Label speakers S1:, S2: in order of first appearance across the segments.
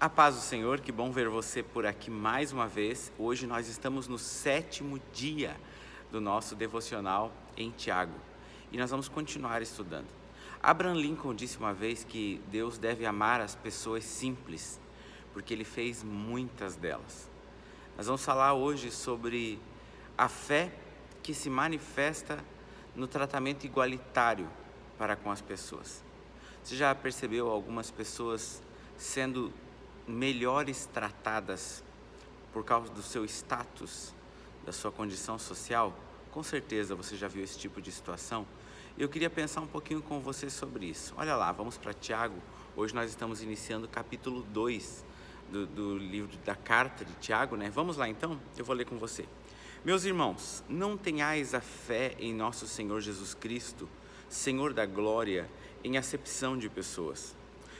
S1: A paz do Senhor, que bom ver você por aqui mais uma vez. Hoje nós estamos no 7º dia do nosso devocional em Tiago e nós vamos continuar estudando. Abraham Lincoln disse uma vez que Deus deve amar as pessoas simples, porque Ele fez muitas delas. Nós vamos falar hoje sobre a fé que se manifesta no tratamento igualitário para com as pessoas. Você já percebeu algumas pessoas sendo melhores tratadas por causa do seu status, da sua condição social? Com certeza você já viu esse tipo de situação. Eu queria pensar um pouquinho com você sobre isso. Olha lá, vamos para Tiago. Hoje nós estamos iniciando o capítulo 2 do livro da carta de Tiago, né? Vamos lá então? Eu vou ler com você. Meus irmãos, não tenhais a fé em nosso Senhor Jesus Cristo, Senhor da glória, em acepção de pessoas.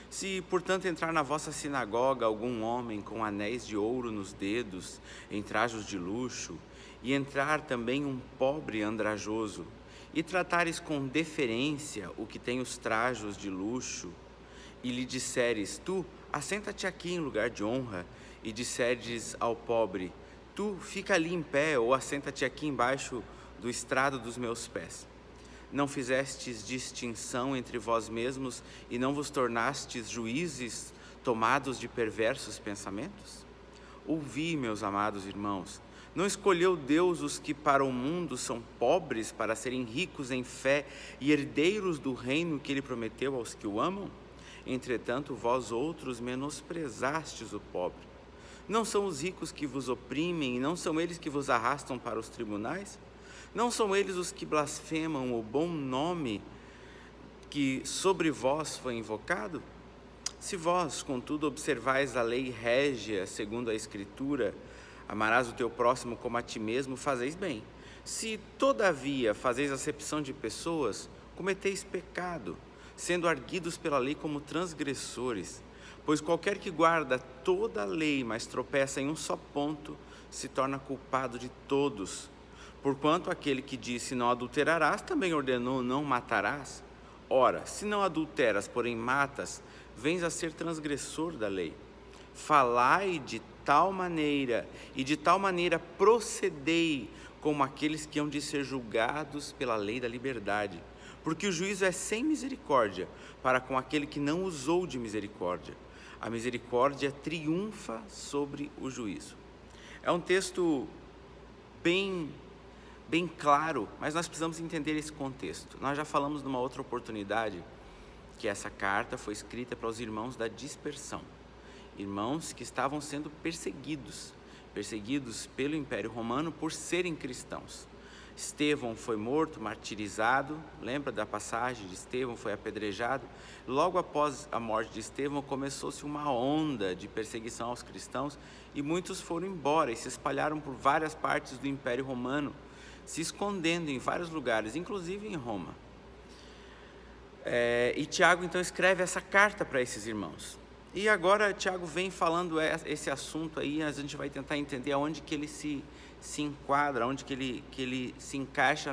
S1: Se, portanto, entrar na vossa sinagoga algum homem com anéis de ouro nos dedos, em trajos de luxo, e entrar também um pobre andrajoso, e tratares com deferência o que tem os trajos de luxo, e lhe disseres, tu, assenta-te aqui em lugar de honra, e disseres ao pobre, tu, fica ali em pé, ou assenta-te aqui embaixo do estrado dos meus pés. Não fizestes distinção entre vós mesmos e não vos tornastes juízes tomados de perversos pensamentos? Ouvi, meus amados irmãos, não escolheu Deus os que para o mundo são pobres para serem ricos em fé e herdeiros do reino que Ele prometeu aos que o amam? Entretanto, vós outros menosprezastes o pobre. Não são os ricos que vos oprimem e não são eles que vos arrastam para os tribunais? Não são eles os que blasfemam o bom nome que sobre vós foi invocado? Se vós, contudo, observais a lei régia segundo a Escritura, amarás o teu próximo como a ti mesmo, fazeis bem. Se, todavia, fazeis acepção de pessoas, cometeis pecado, sendo arguidos pela lei como transgressores. Pois qualquer que guarda toda a lei, mas tropeça em um só ponto, se torna culpado de todos. Porquanto aquele que disse não adulterarás, também ordenou não matarás. Ora, se não adulteras, porém matas, vens a ser transgressor da lei. Falai de tal maneira, e de tal maneira procedei, como aqueles que hão de ser julgados pela lei da liberdade. Porque o juízo é sem misericórdia, para com aquele que não usou de misericórdia. A misericórdia triunfa sobre o juízo. É um texto bem claro, mas nós precisamos entender esse contexto. Nós já falamos numa outra oportunidade que essa carta foi escrita para os irmãos da dispersão, irmãos que estavam sendo perseguidos pelo Império Romano por serem cristãos. Estevão foi morto, martirizado, lembra da passagem de Estevão, foi apedrejado. Logo após a morte de Estevão, começou-se uma onda de perseguição aos cristãos e muitos foram embora e se espalharam por várias partes do Império Romano, se escondendo em vários lugares, inclusive em Roma. E Tiago então escreve essa carta para esses irmãos. E agora Tiago vem falando esse assunto aí, a gente vai tentar entender aonde que ele se enquadra, onde que ele se encaixa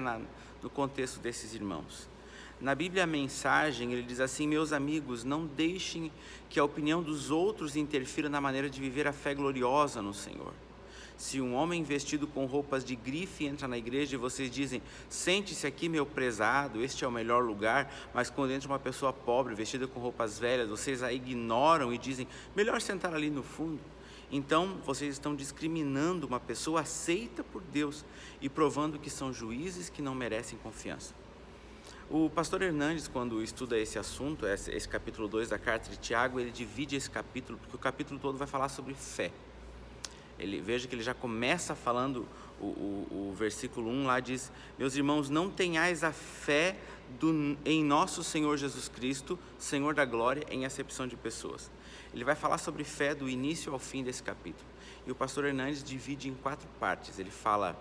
S1: no contexto desses irmãos. Na Bíblia, a mensagem, ele diz assim, meus amigos, não deixem que a opinião dos outros interfira na maneira de viver a fé gloriosa no Senhor. Se um homem vestido com roupas de grife entra na igreja e vocês dizem, sente-se aqui, meu prezado, este é o melhor lugar, mas quando entra uma pessoa pobre, vestida com roupas velhas, vocês a ignoram e dizem, melhor sentar ali no fundo. Então, vocês estão discriminando uma pessoa aceita por Deus e provando que são juízes que não merecem confiança. O pastor Hernandes, quando estuda esse assunto, esse capítulo 2 da carta de Tiago, ele divide esse capítulo, porque o capítulo todo vai falar sobre fé. Veja que ele já começa falando, o versículo 1 lá diz, meus irmãos, não tenhais a fé em nosso Senhor Jesus Cristo, Senhor da glória, em acepção de pessoas. Ele vai falar sobre fé do início ao fim desse capítulo. E o pastor Hernandes divide em 4 partes. Ele fala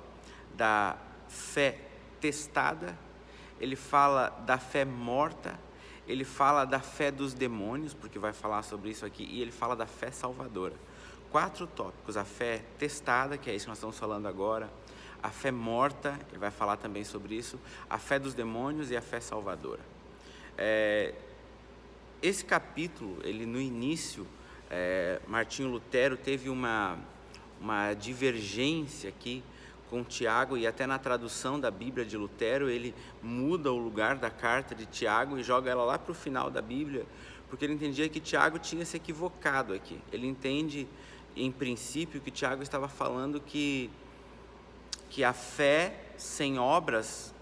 S1: da fé testada, ele fala da fé morta, ele fala da fé dos demônios, porque vai falar sobre isso aqui, e ele fala da fé salvadora. 4 tópicos, a fé testada, que é isso que nós estamos falando agora, a fé morta, ele vai falar também sobre isso, a fé dos demônios e a fé salvadora. Esse capítulo, ele no início, Martinho Lutero teve uma divergência aqui com Tiago, e até na tradução da Bíblia de Lutero ele muda o lugar da carta de Tiago e joga ela lá para o final da Bíblia, porque ele entendia que Tiago tinha se equivocado aqui. Ele entende, em princípio, que Tiago estava falando que a fé sem obras,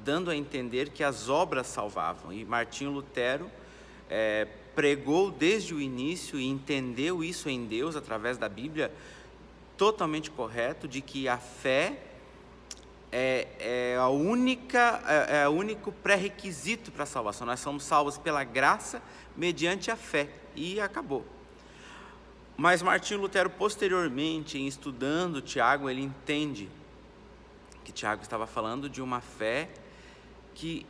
S1: dando a entender que as obras salvavam. E Martinho Lutero pregou desde o início e entendeu isso em Deus através da Bíblia, totalmente correto, de que a fé é o único pré-requisito para a salvação. Nós somos salvos pela graça mediante a fé, e acabou. Mas Martinho Lutero, posteriormente, em estudando Tiago, ele entende que Tiago estava falando de uma fé que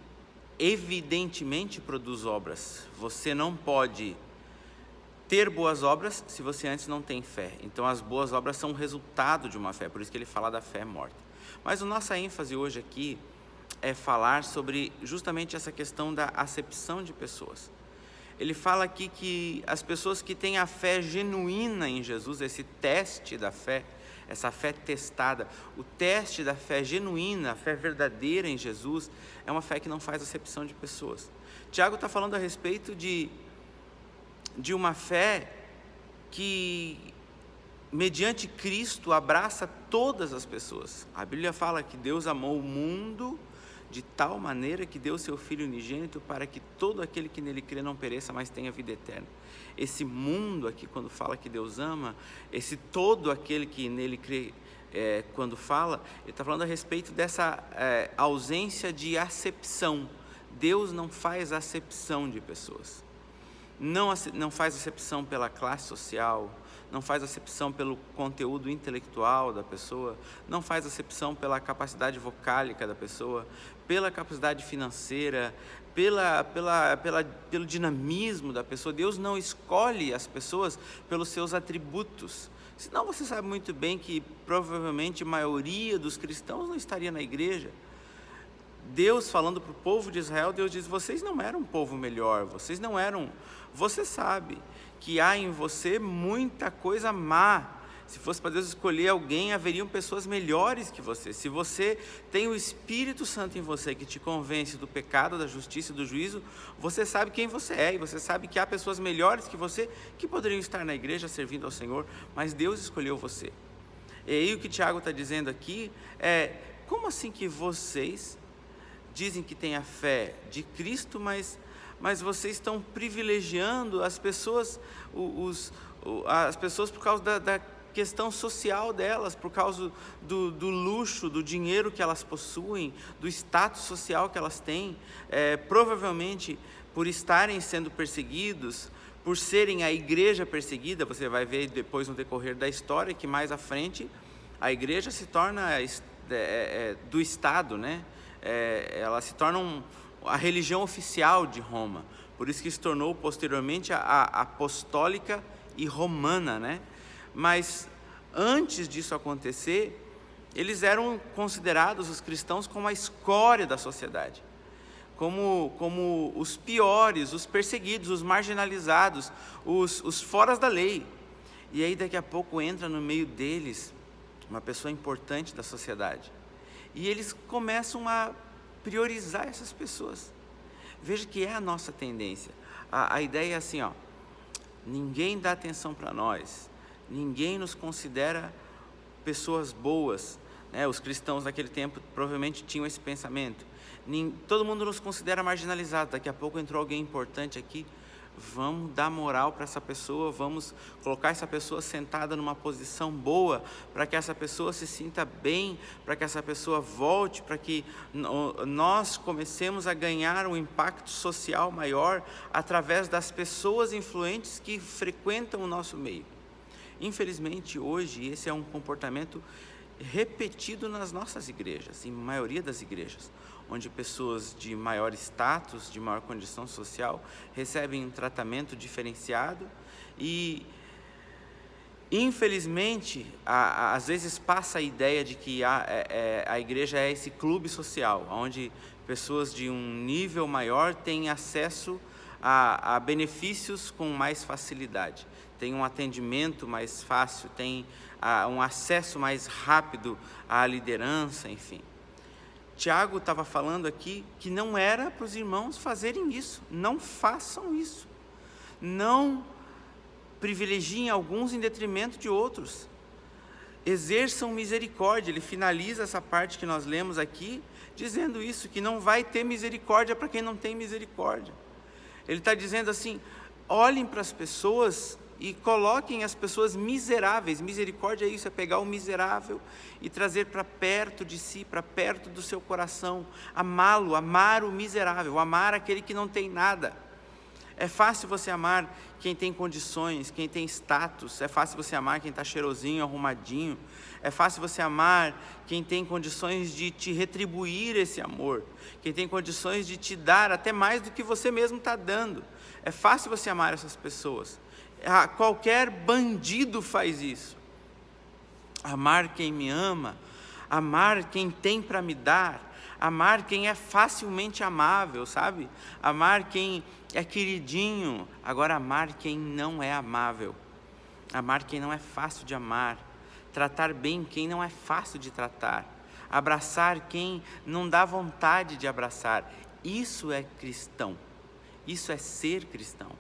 S1: evidentemente produz obras. Você não pode ter boas obras se você antes não tem fé. Então as boas obras são o resultado de uma fé, por isso que ele fala da fé morta. Mas a nossa ênfase hoje aqui é falar sobre justamente essa questão da acepção de pessoas. Ele fala aqui que as pessoas que têm a fé genuína em Jesus, esse teste da fé, essa fé testada, o teste da fé genuína, a fé verdadeira em Jesus, é uma fé que não faz acepção de pessoas. Tiago está falando a respeito de uma fé que, mediante Cristo, abraça todas as pessoas. A Bíblia fala que Deus amou o mundo de tal maneira que deu seu Filho unigênito para que todo aquele que nele crê não pereça, mas tenha vida eterna. Esse mundo aqui, quando fala que Deus ama, esse todo aquele que nele crê, quando fala, ele está falando a respeito dessa ausência de acepção. Deus não faz acepção de pessoas. Não faz acepção pela classe social, não faz acepção pelo conteúdo intelectual da pessoa, não faz acepção pela capacidade vocálica da pessoa, pela capacidade financeira, pelo dinamismo da pessoa. Deus não escolhe as pessoas pelos seus atributos. Senão você sabe muito bem que provavelmente a maioria dos cristãos não estaria na igreja. Deus falando para o povo de Israel, Deus diz: vocês não eram um povo melhor, você sabe que há em você muita coisa má. Se fosse para Deus escolher alguém, haveriam pessoas melhores que você. Se você tem o Espírito Santo em você, que te convence do pecado, da justiça e do juízo, você sabe quem você é, e você sabe que há pessoas melhores que você, que poderiam estar na igreja servindo ao Senhor, mas Deus escolheu você. E aí o que Tiago está dizendo aqui é: como assim que vocês dizem que têm a fé de Cristo, mas vocês estão privilegiando as pessoas, as pessoas por causa da questão social delas, por causa do luxo, do dinheiro que elas possuem, do status social que elas têm, provavelmente por estarem sendo perseguidos, por serem a igreja perseguida. Você vai ver depois no decorrer da história que mais à frente a igreja se torna do Estado, né? Ela se torna a religião oficial de Roma, por isso que se tornou posteriormente a apostólica e romana, né? Mas antes disso acontecer, eles eram considerados, os cristãos, como a escória da sociedade, como os piores, os perseguidos, os marginalizados, os foras da lei. E aí daqui a pouco entra no meio deles uma pessoa importante da sociedade, e eles começam a priorizar essas pessoas. Veja que é a nossa tendência. A ideia é assim, ninguém dá atenção para nós, ninguém nos considera pessoas boas, né? Os cristãos naquele tempo provavelmente tinham esse pensamento. Todo mundo nos considera marginalizado. Daqui a pouco entrou alguém importante aqui, vamos dar moral para essa pessoa, vamos colocar essa pessoa sentada numa posição boa, para que essa pessoa se sinta bem, para que essa pessoa volte, para que nós comecemos a ganhar um impacto social maior através das pessoas influentes que frequentam o nosso meio. Infelizmente hoje esse é um comportamento repetido nas nossas igrejas, em maioria das igrejas, onde pessoas de maior status, de maior condição social, recebem um tratamento diferenciado e, infelizmente, às vezes passa a ideia de que a igreja é esse clube social, onde pessoas de um nível maior têm acesso a benefícios com mais facilidade, tem um atendimento mais fácil, tem um acesso mais rápido à liderança, enfim. Tiago estava falando aqui que não era para os irmãos fazerem isso, não façam isso, não privilegiem alguns em detrimento de outros, exerçam misericórdia. Ele finaliza essa parte que nós lemos aqui, dizendo isso, que não vai ter misericórdia para quem não tem misericórdia. Ele está dizendo assim, olhem para as pessoas e coloquem as pessoas miseráveis. Misericórdia é isso, é pegar o miserável e trazer para perto de si, para perto do seu coração, amá-lo, amar o miserável, amar aquele que não tem nada. É fácil você amar quem tem condições, quem tem status, é fácil você amar quem está cheirosinho, arrumadinho, é fácil você amar quem tem condições de te retribuir esse amor, quem tem condições de te dar até mais do que você mesmo está dando. É fácil você amar essas pessoas. Qualquer bandido faz isso. Amar quem me ama, amar quem tem para me dar, amar quem é facilmente amável, sabe? Amar quem é queridinho. Agora, amar quem não é amável, amar quem não é fácil de amar, tratar bem quem não é fácil de tratar, abraçar quem não dá vontade de abraçar. Isso é cristão, isso é ser cristão.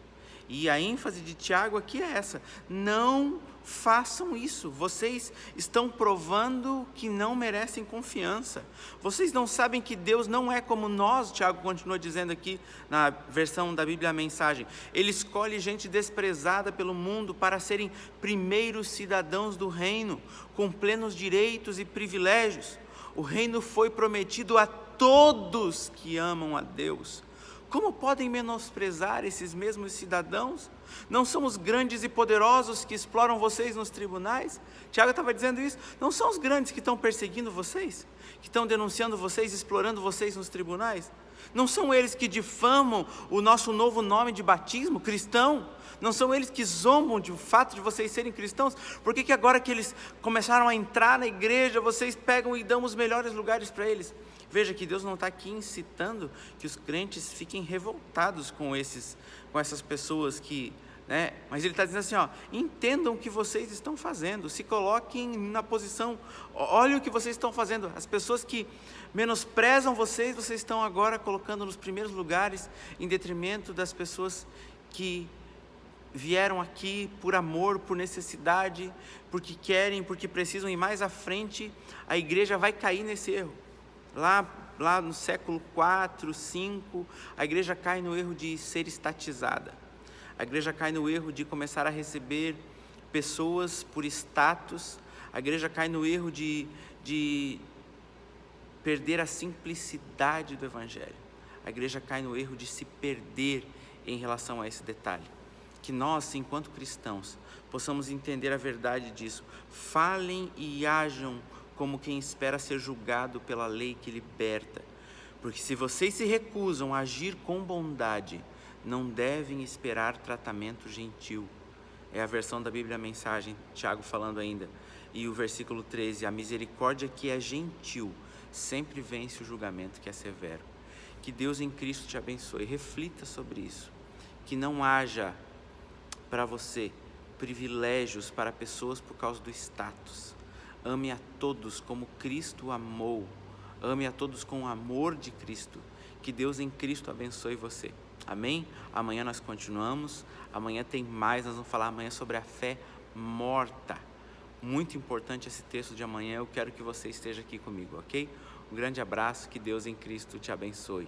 S1: E a ênfase de Tiago aqui é essa: não façam isso. Vocês estão provando que não merecem confiança. Vocês não sabem que Deus não é como nós. Tiago continua dizendo aqui na versão da Bíblia a Mensagem. Ele escolhe gente desprezada pelo mundo para serem primeiros cidadãos do reino, com plenos direitos e privilégios. O reino foi prometido a todos que amam a Deus. Como podem menosprezar esses mesmos cidadãos? Não são os grandes e poderosos que exploram vocês nos tribunais? Tiago estava dizendo isso. Não são os grandes que estão perseguindo vocês, que estão denunciando vocês, explorando vocês nos tribunais? Não são eles que difamam o nosso novo nome de batismo, cristão? Não são eles que zombam do fato de vocês serem cristãos? Por que agora que eles começaram a entrar na igreja, vocês pegam e dão os melhores lugares para eles? Veja que Deus não está aqui incitando que os crentes fiquem revoltados com essas pessoas que, mas Ele está dizendo assim, entendam o que vocês estão fazendo, se coloquem na posição, olhem o que vocês estão fazendo. As pessoas que menosprezam vocês estão agora colocando nos primeiros lugares, em detrimento das pessoas que vieram aqui por amor, por necessidade, porque querem, porque precisam, e mais à frente a igreja vai cair nesse erro. Lá no século 4, 5, a igreja cai no erro de ser estatizada. A igreja cai no erro de começar a receber pessoas por status. A igreja cai no erro de perder a simplicidade do evangelho. A igreja cai no erro de se perder em relação a esse detalhe. Que nós, enquanto cristãos, possamos entender a verdade disso. Falem e ajam como quem espera ser julgado pela lei que liberta. Porque se vocês se recusam a agir com bondade, não devem esperar tratamento gentil. É a versão da Bíblia a Mensagem, Tiago falando ainda. E o versículo 13, a misericórdia que é gentil, sempre vence o julgamento que é severo. Que Deus em Cristo te abençoe. Reflita sobre isso. Que não haja para você privilégios para pessoas por causa do status. Ame a todos como Cristo amou. Ame a todos com o amor de Cristo. Que Deus em Cristo abençoe você. Amém? Amanhã nós continuamos. Amanhã tem mais. Nós vamos falar amanhã sobre a fé morta. Muito importante esse texto de amanhã. Eu quero que você esteja aqui comigo, ok? Um grande abraço. Que Deus em Cristo te abençoe.